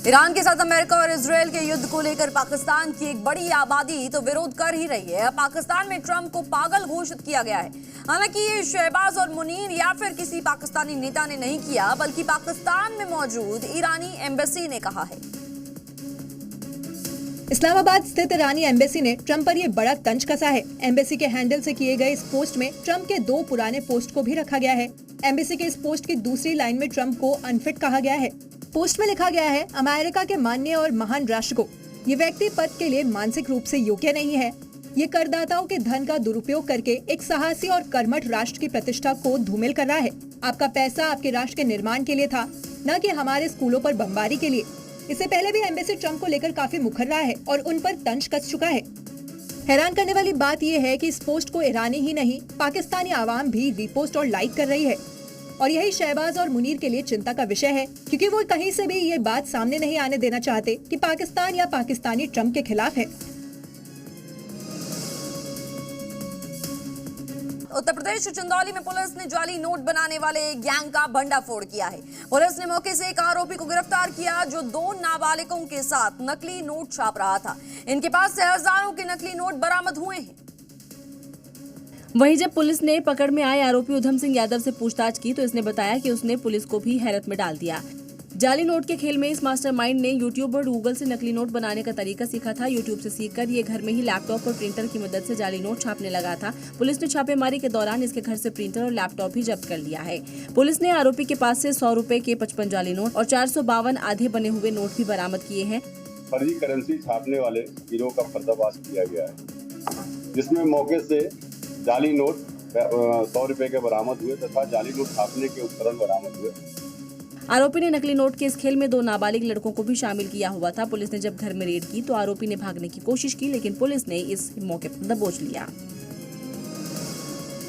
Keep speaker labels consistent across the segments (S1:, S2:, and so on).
S1: Iran के साथ America और इजरायल के युद्ध को लेकर पाकिस्तान की एक बड़ी आबादी तो विरोध कर ही रही है। पाकिस्तान में ट्रंप को पागल घोषित किया गया है। हालांकि ये शहबाज और मुनीर या फिर किसी पाकिस्तानी नेता ने नहीं किया, बल्कि पाकिस्तान में मौजूद ईरानी एम्बेसी ने कहा है।
S2: इस्लामाबाद स्थित ईरानी एम्बेसी ने ट्रंप पर ये बड़ा तंज कसा है। एम्बेसी के हैंडल से किए गए इस पोस्ट में ट्रंप के 2 पुराने पोस्ट को भी रखा गया है। एम्बेसी के इस पोस्ट की दूसरी लाइन में ट्रंप को अनफिट कहा गया है। पोस्ट में लिखा गया है, अमेरिका के माननीय और महान राष्ट्र को, ये व्यक्ति पद के लिए मानसिक रूप से योग्य नहीं है। ये करदाताओं के धन का दुरुपयोग करके एक साहसी और कर्मठ राष्ट्र की प्रतिष्ठा को धूमिल कर रहा है। आपका पैसा आपके राष्ट्र के निर्माण के लिए था, न कि हमारे स्कूलों पर बमबारी के लिए। इससे पहले भी एम्बेसी ट्रंप को लेकर काफी मुखर रहा है और उन पर तंज कस चुका है। हैरान करने वाली बात यह है कि इस पोस्ट को ईरानी ही नहीं, पाकिस्तानी आवाम भी रीपोस्ट और लाइक कर रही है। और यही शहबाज और मुनीर के लिए चिंता का विषय है, क्योंकि वो कहीं से भी ये बात सामने नहीं आने देना चाहते कि पाकिस्तान या पाकिस्तानी ट्रंप के खिलाफ है।
S1: उत्तर प्रदेश चंदौली में पुलिस ने जाली नोट बनाने वाले एक गैंग का भंडाफोड़ किया है। पुलिस ने मौके से एक आरोपी को गिरफ्तार किया जो 2 नाबालिगों के साथ नकली नोट छाप रहा था। इनके पास से हजारों के नकली नोट बरामद हुए हैं।
S3: वहीं जब पुलिस ने पकड़ में आए आरोपी उधम सिंह यादव से पूछताछ की तो इसने बताया कि उसने पुलिस को भी हैरत में डाल दिया। जाली नोट के खेल में इस मास्टरमाइंड ने यूट्यूब और गूगल से नकली नोट बनाने का तरीका सीखा था। यूट्यूब से सीखकर ये घर में ही लैपटॉप और प्रिंटर की मदद से जाली नोट छापने लगा था। पुलिस ने छापेमारी के दौरान इसके घर से प्रिंटर और लैपटॉप भी जब्त कर लिया है। पुलिस ने आरोपी के पास से 100 रुपए के 55 जाली नोट और 452 आधे बने हुए नोट भी बरामद किए हैं।
S4: फर्जी करेंसी छापने वाले गिरोह का पर्दाफाश किया गया है, जिसमें मौके से जाली नोट 100 रुपए के बरामद हुए तथा जाली नोट छापने के उपकरण बरामद हुए।
S3: आरोपी ने नकली नोट के इस खेल में 2 नाबालिग लड़कों को भी शामिल किया हुआ था। पुलिस ने जब घर में रेड की तो आरोपी ने भागने की कोशिश की, लेकिन पुलिस ने इस मौके पर दबोच लिया।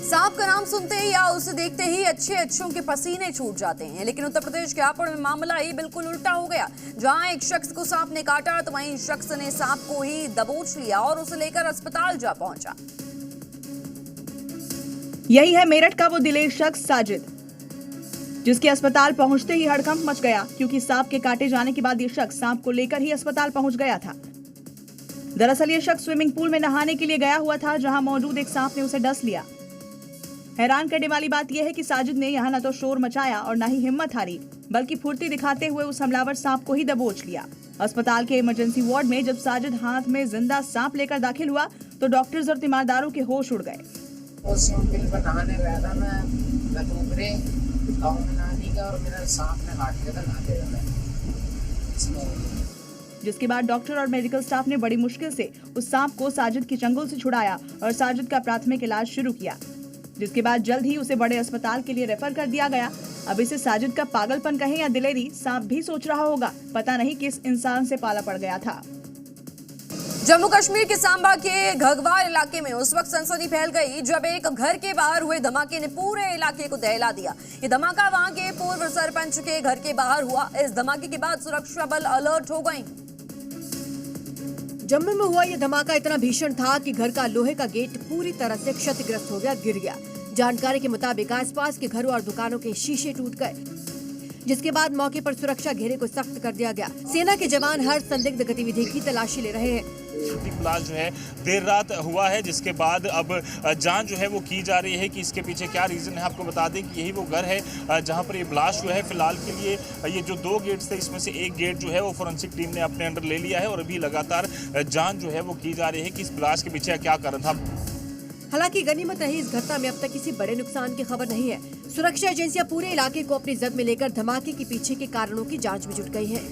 S1: सांप का नाम सुनते ही या उसे देखते ही अच्छों के पसीने छूट जाते हैं, लेकिन उत्तर प्रदेश के हापुड़ में मामला ही बिल्कुल उल्टा हो गया। जहां एक शख्स को सांप ने काटा तो वहीं शख्स ने सांप को ही दबोच लिया और उसे लेकर अस्पताल जा पहुंचा।
S5: यही है मेरठ का वो दिलेर शख्स साजिद, जिसके अस्पताल पहुंचते ही हड़कंप मच गया, क्योंकि सांप के काटे जाने के बाद ये शख्स सांप को लेकर ही अस्पताल पहुंच गया था। दरअसल ये शख्स स्विमिंग पूल में नहाने के लिए गया हुआ था, जहां मौजूद एक सांप ने उसे डस लिया। हैरान करने वाली बात यह है कि साजिद ने यहाँ न तो शोर मचाया और न ही हिम्मत हारी, बल्कि फुर्ती दिखाते हुए उस हमलावर सांप को ही दबोच लिया। अस्पताल के इमरजेंसी वार्ड में जब साजिद हाथ में जिंदा सांप लेकर दाखिल हुआ तो डॉक्टर्स और तीमारदारों के होश उड़ गए।
S6: नहाने गया था मैं ऊपरे गाँव में नहाने का और मेरा सांप ने काट लिया था नहाते हुए।
S5: जिसके बाद डॉक्टर और मेडिकल स्टाफ ने बड़ी मुश्किल से उस सांप को साजिद की चंगुल से छुड़ाया और साजिद का प्राथमिक इलाज शुरू किया, जिसके बाद जल्द ही उसे बड़े अस्पताल के लिए रेफर कर दिया गया। अब इसे साजिद का पागलपन कहें या दिलेरी, सांप भी सोच रहा होगा, पता नहीं किस इंसान से पाला पड़ गया था।
S1: जम्मू कश्मीर के सांबा के घगवार इलाके में उस वक्त सनसनी फैल गई जब एक घर के बाहर हुए धमाके ने पूरे इलाके को दहला दिया। ये धमाका वहां के पूर्व सरपंच के घर के बाहर हुआ। इस धमाके के बाद सुरक्षा बल अलर्ट हो गए।
S2: जम्मू में हुआ ये धमाका इतना भीषण था कि घर का लोहे का गेट पूरी तरह से क्षतिग्रस्त हो गया, गिर गया। जानकारी के मुताबिक आसपास के घरों और दुकानों के शीशे टूट गए, जिसके बाद मौके पर सुरक्षा घेरे को सख्त कर दिया गया। सेना के जवान हर संदिग्ध गतिविधि की तलाशी ले रहे हैं।
S7: ब्लास्ट जो है देर रात हुआ है, जिसके बाद अब जांच जो है वो की जा रही है कि इसके पीछे क्या रीजन है। आपको बता दें कि यही वो घर है जहां पर ये ब्लास्ट जो है। फिलहाल के लिए ये जो 2 गेट्स थे, इसमें से एक गेट जो है वो फोरेंसिक टीम ने अपने अंडर ले लिया है और अभी लगातार जांच जो है वो की जा रही है कि इस ब्लास्ट के पीछे क्या कारण था।
S2: हालांकि गनीमत रही, इस घटना में अब तक किसी बड़े नुकसान की खबर नहीं है। सुरक्षा एजेंसियां पूरे इलाके को अपनी जद में लेकर धमाके के पीछे के कारणों की जांच में जुट गई हैं।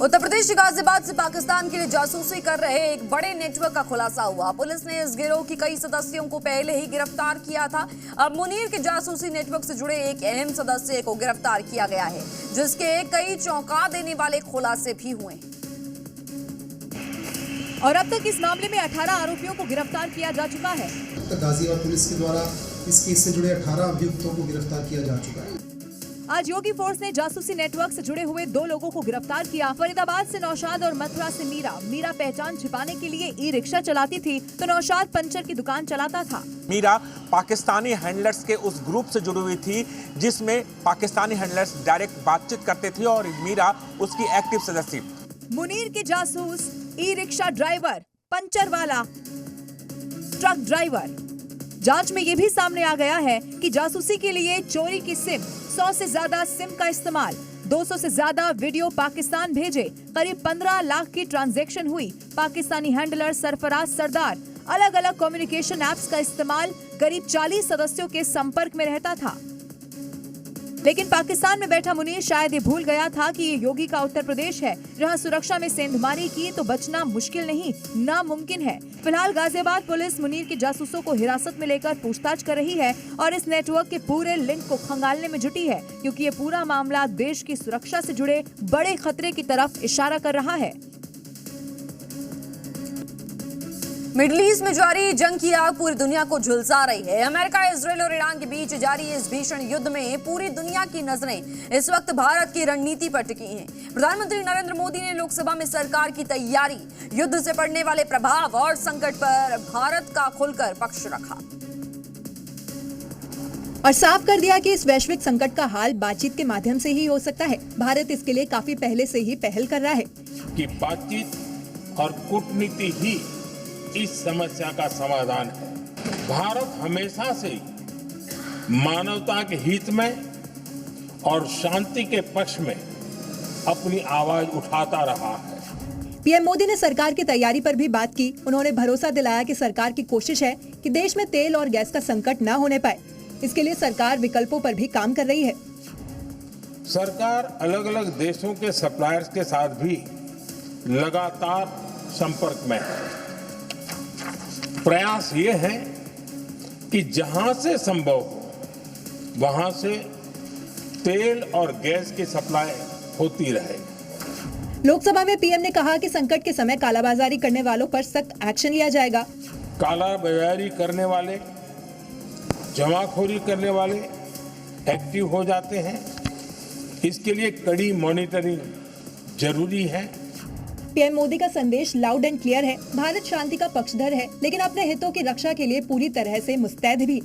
S1: उत्तर प्रदेश के गाजियाबाद से पाकिस्तान के लिए जासूसी कर रहे एक बड़े नेटवर्क का खुलासा हुआ। पुलिस ने इस गिरोह की कई सदस्यों को पहले ही गिरफ्तार किया था। अब मुनीर के जासूसी नेटवर्क से जुड़े एक अहम सदस्य को गिरफ्तार किया गया है, जिसके कई चौंका देने वाले खुलासे भी हुए।
S2: और अब तक इस मामले में 18 आरोपियों को गिरफ्तार किया जा चुका है।
S8: गाजियाबाद पुलिस के द्वारा इस केस से जुड़े 18 अभियुक्तों को गिरफ्तार किया जा चुका है।
S2: आज योगी फोर्स ने जासूसी नेटवर्क से जुड़े हुए 2 लोगों को गिरफ्तार किया। फरीदाबाद से नौशाद और मथुरा से मीरा। मीरा पहचान छिपाने के लिए ई-रिक्शा चलाती थी तो नौशाद पंचर की दुकान चलाता था।
S8: मीरा पाकिस्तानी हैंडलर्स के उस ग्रुप से जुड़ी हुई थी जिसमें पाकिस्तानी हैंडलर्स डायरेक्ट बातचीत करते थे और मीरा उसकी एक्टिव सदस्य थी।
S2: मुनीर के जासूस, ई-रिक्शा ड्राइवर, पंचर वाला, ट्रक ड्राइवर। जांच में ये भी सामने आ गया है कि जासूसी के लिए चोरी की सिम, 100 से ज्यादा सिम का इस्तेमाल, 200 से ज्यादा वीडियो पाकिस्तान भेजे, करीब 15 लाख की ट्रांजैक्शन हुई। पाकिस्तानी हैंडलर सरफराज सरदार अलग अलग कम्युनिकेशन एप्स का इस्तेमाल, करीब 40 सदस्यों के संपर्क में रहता था। लेकिन पाकिस्तान में बैठा मुनीर शायद ये भूल गया था कि ये योगी का उत्तर प्रदेश है, जहां सुरक्षा में सेंधमारी की तो बचना मुश्किल नहीं, नामुमकिन है। फिलहाल गाजियाबाद पुलिस मुनीर के जासूसों को हिरासत में लेकर पूछताछ कर रही है और इस नेटवर्क के पूरे लिंक को खंगालने में जुटी है, क्योंकि ये पूरा मामला देश की सुरक्षा से जुड़े बड़े खतरे की तरफ इशारा कर रहा है।
S1: मिडिल ईस्ट में जारी जंग की आग पूरी दुनिया को झुलसा रही है। अमेरिका, इजरायल और ईरान के बीच जारी इस भीषण युद्ध में पूरी दुनिया की नजरें इस वक्त भारत की रणनीति पर टिकी हैं। प्रधानमंत्री नरेंद्र मोदी ने लोकसभा में सरकार की तैयारी, युद्ध से पड़ने वाले प्रभाव और संकट पर भारत का खुलकर पक्ष रखा
S2: और साफ कर दिया कि इस वैश्विक संकट का हाल बातचीत के माध्यम से ही हो सकता है। भारत इसके लिए काफी पहले से ही पहल कर रहा है
S9: कि बातचीत और कूटनीति ही इस समस्या का समाधान है। भारत हमेशा से मानवता के हित में और शांति के पक्ष में अपनी आवाज उठाता रहा है।
S2: पीएम मोदी ने सरकार की तैयारी पर भी बात की। उन्होंने भरोसा दिलाया कि सरकार की कोशिश है कि देश में तेल और गैस का संकट न होने पाए। इसके लिए सरकार विकल्पों पर भी काम कर रही है।
S9: सरकार अलग अलग देशों के सप्लायर्स के साथ भी लगातार संपर्क में है। प्रयास ये है कि जहां से संभव हो वहां से तेल और गैस की सप्लाई होती रहे।
S2: लोकसभा में पीएम ने कहा कि संकट के समय कालाबाजारी करने वालों पर सख्त एक्शन लिया जाएगा।
S9: कालाबाजारी करने वाले, जमाखोरी करने वाले एक्टिव हो जाते हैं। इसके लिए कड़ी मॉनिटरिंग जरूरी है।
S2: पीएम मोदी का संदेश लाउड एंड क्लियर है। भारत शांति का पक्षधर है, लेकिन अपने हितों की रक्षा के लिए पूरी तरह से मुस्तैद भी।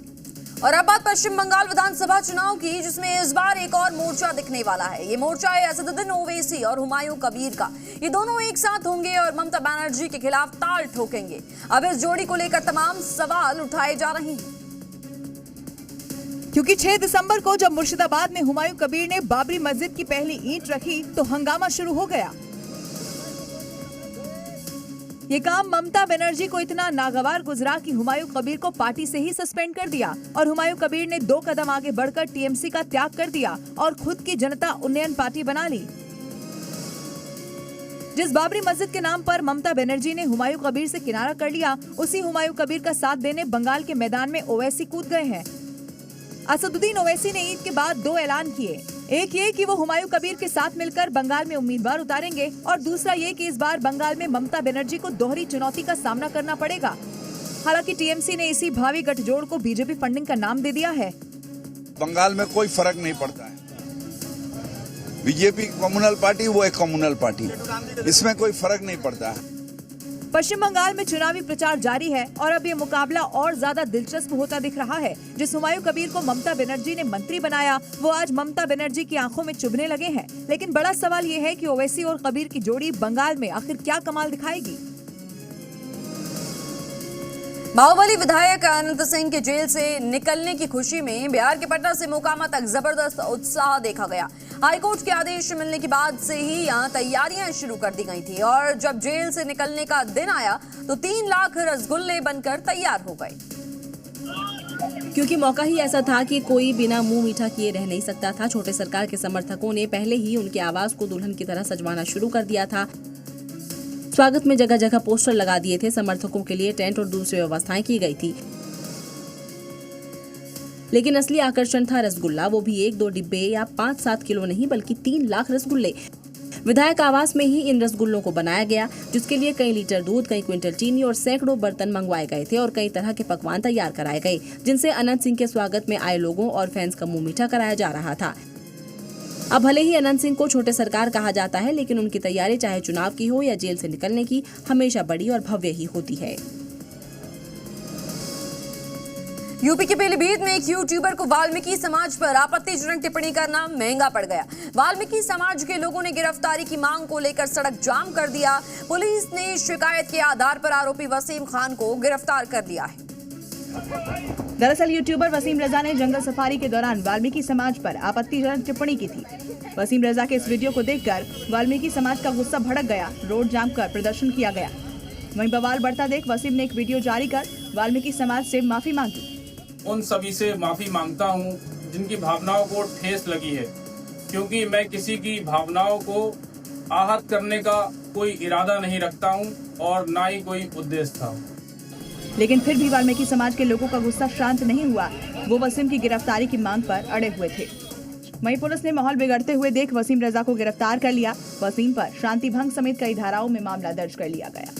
S1: और अब बात पश्चिम बंगाल विधानसभा चुनाव की, जिसमें इस बार एक और मोर्चा दिखने वाला है। ये मोर्चा है असदुद्दीन ओवैसी और हुमायूं कबीर का। ये दोनों एक साथ होंगे और ममता बनर्जी के खिलाफ ताल ठोकेंगे। अब इस जोड़ी को लेकर तमाम सवाल उठाए जा रहे हैं,
S5: क्योंकि 6 दिसंबर को जब मुर्शिदाबाद में हुमायूं कबीर ने बाबरी मस्जिद की पहली ईंट रखी तो हंगामा शुरू हो गया। ये काम ममता बनर्जी को इतना नागवार गुजरा कि हुमायूं कबीर को पार्टी से ही सस्पेंड कर दिया और हुमायूं कबीर ने 2 कदम आगे बढ़कर टीएमसी का त्याग कर दिया और खुद की जनता उन्नयन पार्टी बना ली। जिस बाबरी मस्जिद के नाम पर ममता बनर्जी ने हुमायूं कबीर से किनारा कर लिया, उसी हुमायूं कबीर का साथ देने बंगाल के मैदान में ओवैसी कूद गए हैं। असदुद्दीन ओवैसी ने ईद के बाद 2 ऐलान किए। एक ये कि वो हुमायूं कबीर के साथ मिलकर बंगाल में उम्मीदवार उतारेंगे और दूसरा ये कि इस बार बंगाल में ममता बनर्जी को दोहरी चुनौती का सामना करना पड़ेगा। हालांकि टीएमसी ने इसी भावी गठजोड़ को बीजेपी फंडिंग का नाम दे दिया है।
S10: बंगाल में कोई फर्क नहीं पड़ता है। बीजेपी कम्युनल पार्टी, वो एक कम्युनल पार्टी, इसमें कोई फर्क नहीं पड़ता है।
S5: पश्चिम बंगाल में चुनावी प्रचार जारी है और अब ये मुकाबला और ज्यादा दिलचस्प होता दिख रहा है। जिस हुमायूं कबीर को ममता बनर्जी ने मंत्री बनाया, वो आज ममता बनर्जी की आंखों में चुभने लगे हैं। लेकिन बड़ा सवाल ये है कि ओवैसी और कबीर की जोड़ी बंगाल में आखिर क्या कमाल दिखाएगी।
S1: बाहुबली विधायक अनंत सिंह के जेल से निकलने की खुशी में बिहार के पटना से मोकामा तक जबरदस्त उत्साह देखा गया। हाईकोर्ट के आदेश मिलने के बाद से ही यहां तैयारियां शुरू कर दी गई थी और जब जेल से निकलने का दिन आया तो 3 लाख रसगुल्ले बनकर तैयार हो गए।
S3: क्योंकि मौका ही ऐसा था कि कोई बिना मुंह मीठा किए रह नहीं सकता था। छोटे सरकार के समर्थकों ने पहले ही उनके आवास को दुल्हन की तरह सजवाना शुरू कर दिया था। स्वागत में जगह जगह पोस्टर लगा दिए थे। समर्थकों के लिए टेंट और दूसरी व्यवस्थाएं की गई थी। लेकिन असली आकर्षण था रसगुल्ला, वो भी 1-2 डिब्बे या 5-7 किलो नहीं बल्कि 3 लाख रसगुल्ले। विधायक आवास में ही इन रसगुल्लों को बनाया गया, जिसके लिए कई लीटर दूध, कई क्विंटल चीनी और सैकड़ों बर्तन मंगवाए गए थे और कई तरह के पकवान तैयार कराए गए, जिनसे अनंत सिंह के स्वागत में आए लोगों और फैंस का मुंह मीठा कराया जा रहा था। अब भले ही अनंत सिंह को छोटे सरकार कहा जाता है, लेकिन उनकी तैयारी चाहे चुनाव की हो या जेल से निकलने की हमेशा बड़ी और भव्य ही होती है।
S1: यूपी के पीलीभीत में एक यूट्यूबर को वाल्मीकि समाज पर आपत्तिजनक टिप्पणी करना महंगा पड़ गया। वाल्मीकि समाज के लोगों ने गिरफ्तारी की मांग को लेकर सड़क जाम कर दिया। पुलिस ने शिकायत के आधार पर आरोपी वसीम खान को गिरफ्तार कर लिया है।
S5: दरअसल यूट्यूबर वसीम रजा ने जंगल सफारी के दौरान वाल्मीकि समाज पर आपत्तिजनक टिप्पणी की थी। वसीम रजा के इस वीडियो को देखकर वाल्मीकि समाज का गुस्सा भड़क गया। रोड जाम कर प्रदर्शन किया गया। वहीं बवाल बढ़ता देख वसीम ने एक वीडियो जारी कर वाल्मीकि समाज से माफी मांगी।
S11: उन सभी से माफी मांगता हूं जिनकी भावनाओं को ठेस लगी है, क्योंकि मैं किसी की भावनाओं को आहत करने का कोई इरादा नहीं रखता हूं और ना ही कोई उद्देश्य था।
S5: लेकिन फिर भी वाल्मीकि समाज के लोगों का गुस्सा शांत नहीं हुआ। वो वसीम की गिरफ्तारी की मांग पर अड़े हुए थे। वहीं पुलिस ने माहौल बिगड़ते हुए देख वसीम रजा को गिरफ्तार कर लिया। वसीम पर शांति भंग समेत कई धाराओं में मामला दर्ज कर लिया गया।